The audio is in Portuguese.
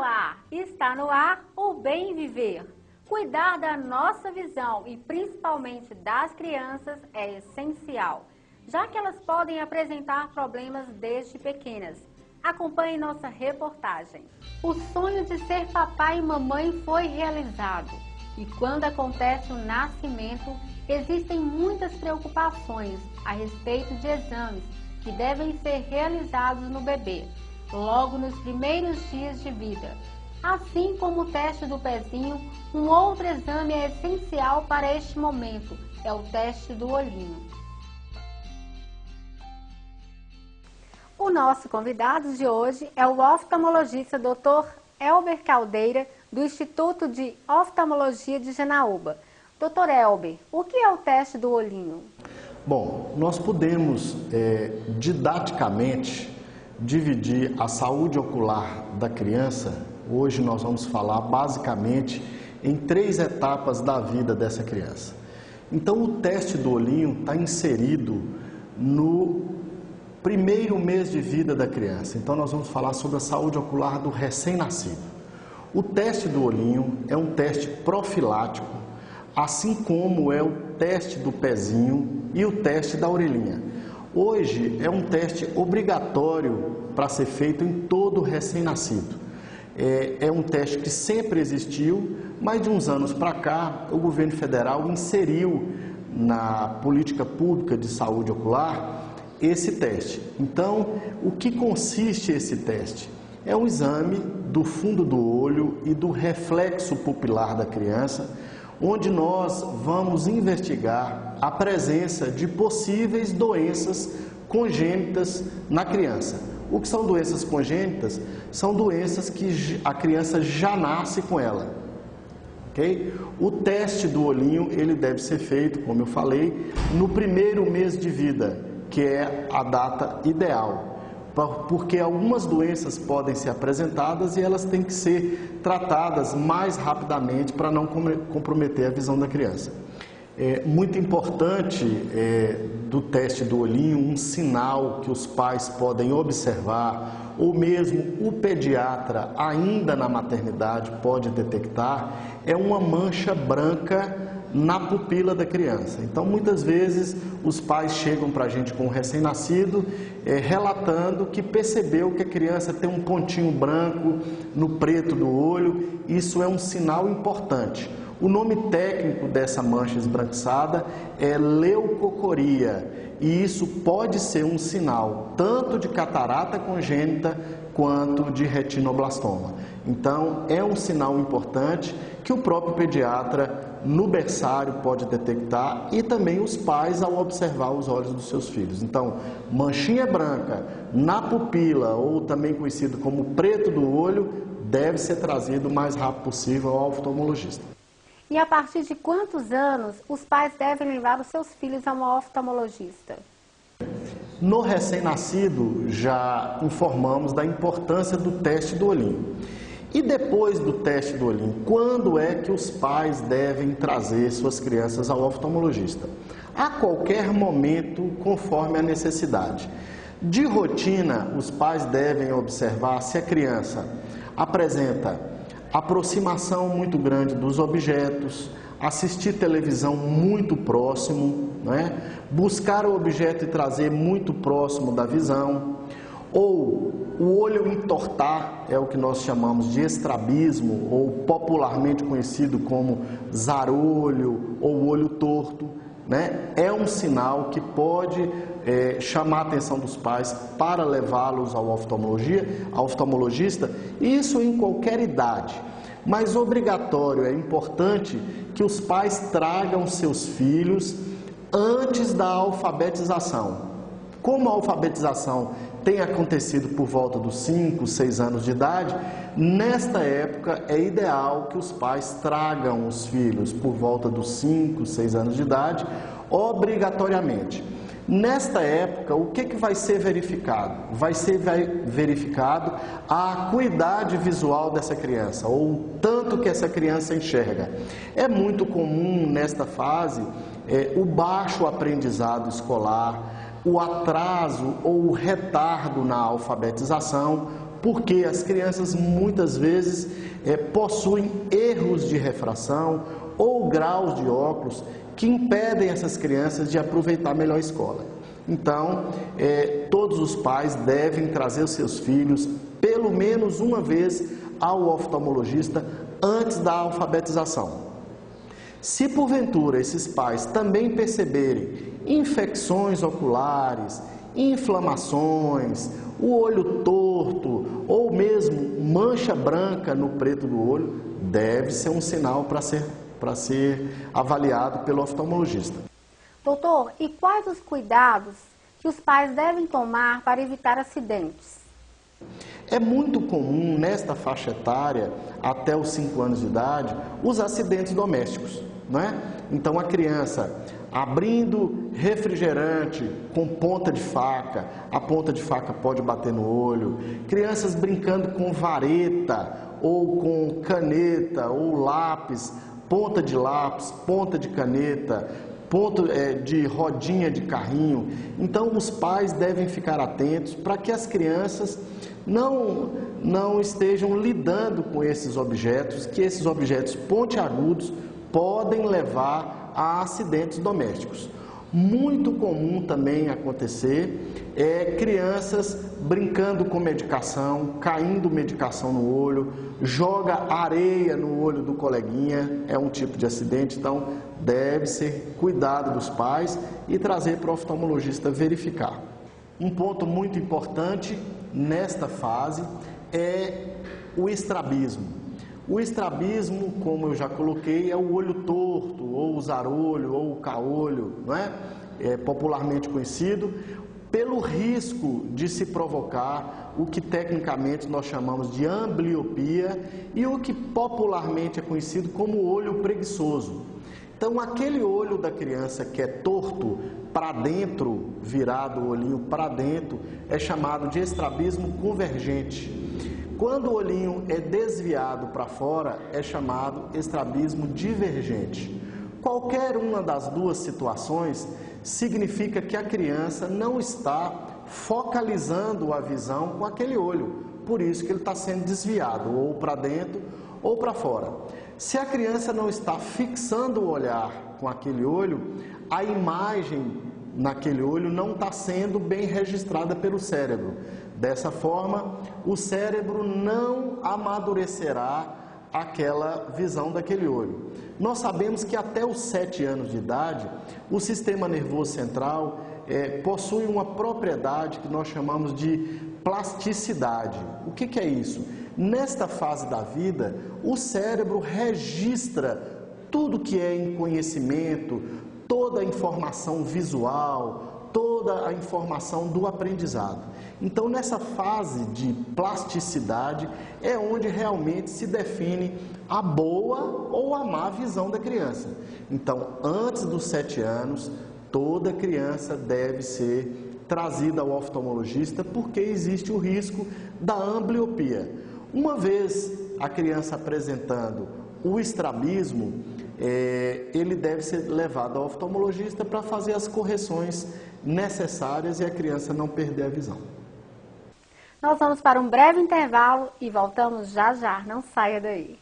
Olá, está no ar o Bem Viver. Cuidar da nossa visão e principalmente das crianças é essencial, já que elas podem apresentar problemas desde pequenas. Acompanhe nossa reportagem. O sonho de ser papai e mamãe foi realizado. E quando acontece o nascimento, existem muitas preocupações a respeito de exames que devem ser realizados no bebê, logo nos primeiros dias de vida. Assim como o teste do pezinho, um outro exame é essencial para este momento, é o teste do olhinho. O nosso convidado de hoje é o oftalmologista Dr. Elber Caldeira, do Instituto de Oftalmologia de Janaúba. Dr. Elber, o que é o teste do olhinho? Bom, nós podemos didaticamente dividir a saúde ocular da criança. Hoje nós vamos falar basicamente em 3 etapas da vida dessa criança. Então o teste do olhinho está inserido no primeiro mês de vida da criança. Então nós vamos falar sobre a saúde ocular do recém-nascido. O teste do olhinho é um teste profilático, assim como é o teste do pezinho e o teste da orelhinha. Hoje é um teste obrigatório para ser feito em todo recém-nascido. É um teste que sempre existiu, mas de uns anos para cá o governo federal inseriu na política pública de saúde ocular esse teste. Então, o que consiste esse teste? É um exame do fundo do olho e do reflexo pupilar da criança, onde nós vamos investigar a presença de possíveis doenças congênitas na criança. O que são doenças congênitas? São doenças que a criança já nasce com ela. Okay? O teste do olhinho, ele deve ser feito, como eu falei, no primeiro mês de vida, que é a data ideal. Porque algumas doenças podem ser apresentadas e elas têm que ser tratadas mais rapidamente para não comprometer a visão da criança. É muito importante do teste do olhinho, um sinal que os pais podem observar, ou mesmo o pediatra ainda na maternidade pode detectar, é uma mancha branca na pupila da criança. Então, muitas vezes, os pais chegam para a gente com o recém-nascido, relatando que percebeu que a criança tem um pontinho branco no preto do olho. Isso é um sinal importante. O nome técnico dessa mancha esbranquiçada é leucocoria, e isso pode ser um sinal tanto de catarata congênita quanto de retinoblastoma. Então, é um sinal importante que o próprio pediatra no berçário pode detectar e também os pais ao observar os olhos dos seus filhos. Então, manchinha branca na pupila, ou também conhecido como preto do olho, deve ser trazido o mais rápido possível ao oftalmologista. E a partir de quantos anos os pais devem levar os seus filhos a um oftalmologista? No recém-nascido, já informamos da importância do teste do olhinho. E depois do teste do olhinho, quando é que os pais devem trazer suas crianças ao oftalmologista? A qualquer momento, conforme a necessidade. De rotina, os pais devem observar se a criança apresenta aproximação muito grande dos objetos, assistir televisão muito próximo, né? Buscar o objeto e trazer muito próximo da visão, ou o olho entortar, é o que nós chamamos de estrabismo, ou popularmente conhecido como zarolho ou olho torto, né? É um sinal que pode chamar a atenção dos pais para levá-los ao oftalmologista, isso em qualquer idade. Mas obrigatório, é importante que os pais tragam seus filhos antes da alfabetização. Como a alfabetização tem acontecido por volta dos 5, 6 anos de idade, nesta época é ideal que os pais tragam os filhos por volta dos 5, 6 anos de idade, obrigatoriamente. Nesta época, o que vai ser verificado? Vai ser verificado a acuidade visual dessa criança, ou o tanto que essa criança enxerga. É muito comum nesta fase o baixo aprendizado escolar, o atraso ou o retardo na alfabetização, porque as crianças muitas vezes possuem erros de refração ou graus de óculos que impedem essas crianças de aproveitar melhor a escola. Então, todos os pais devem trazer os seus filhos pelo menos uma vez ao oftalmologista antes da alfabetização. Se porventura esses pais também perceberem infecções oculares, inflamações, o olho torto ou mesmo mancha branca no preto do olho, deve ser um sinal para ser avaliado pelo oftalmologista. Doutor, e quais os cuidados que os pais devem tomar para evitar acidentes? É muito comum nesta faixa etária, até os 5 anos de idade, os acidentes domésticos, não é? Então a criança abrindo refrigerante com ponta de faca, a ponta de faca pode bater no olho, crianças brincando com vareta ou com caneta ou lápis, ponta de lápis, ponta de caneta, ponto de rodinha de carrinho. Então os pais devem ficar atentos para que as crianças não estejam lidando com esses objetos, que esses objetos pontiagudos podem levar a acidentes domésticos. Muito comum também acontecer crianças brincando com medicação, caindo medicação no olho, joga areia no olho do coleguinha, é um tipo de acidente, então deve ser cuidado dos pais e trazer para o oftalmologista verificar. Um ponto muito importante nesta fase é o estrabismo. O estrabismo, como eu já coloquei, é o olho torto, ou o zarolho, ou o caolho, não é? É popularmente conhecido, pelo risco de se provocar o que tecnicamente nós chamamos de ambliopia e o que popularmente é conhecido como olho preguiçoso. Então, aquele olho da criança que é torto para dentro, virado o olhinho para dentro, é chamado de estrabismo convergente. Quando o olhinho é desviado para fora, é chamado estrabismo divergente. Qualquer uma das duas situações significa que a criança não está focalizando a visão com aquele olho. Por isso que ele está sendo desviado, ou para dentro ou para fora. Se a criança não está fixando o olhar com aquele olho, a imagem naquele olho não está sendo bem registrada pelo cérebro. Dessa forma, o cérebro não amadurecerá aquela visão daquele olho. Nós sabemos que até os 7 anos de idade, o sistema nervoso central possui uma propriedade que nós chamamos de plasticidade. O que é isso? Nesta fase da vida, o cérebro registra tudo que é em conhecimento, toda a informação visual, toda a informação do aprendizado. Então, nessa fase de plasticidade, é onde realmente se define a boa ou a má visão da criança. Então, antes dos 7 anos, toda criança deve ser trazida ao oftalmologista, porque existe o risco da ambliopia. Uma vez a criança apresentando o estrabismo, ele deve ser levado ao oftalmologista para fazer as correções necessárias e a criança não perder a visão. Nós vamos para um breve intervalo e voltamos já já, não saia daí.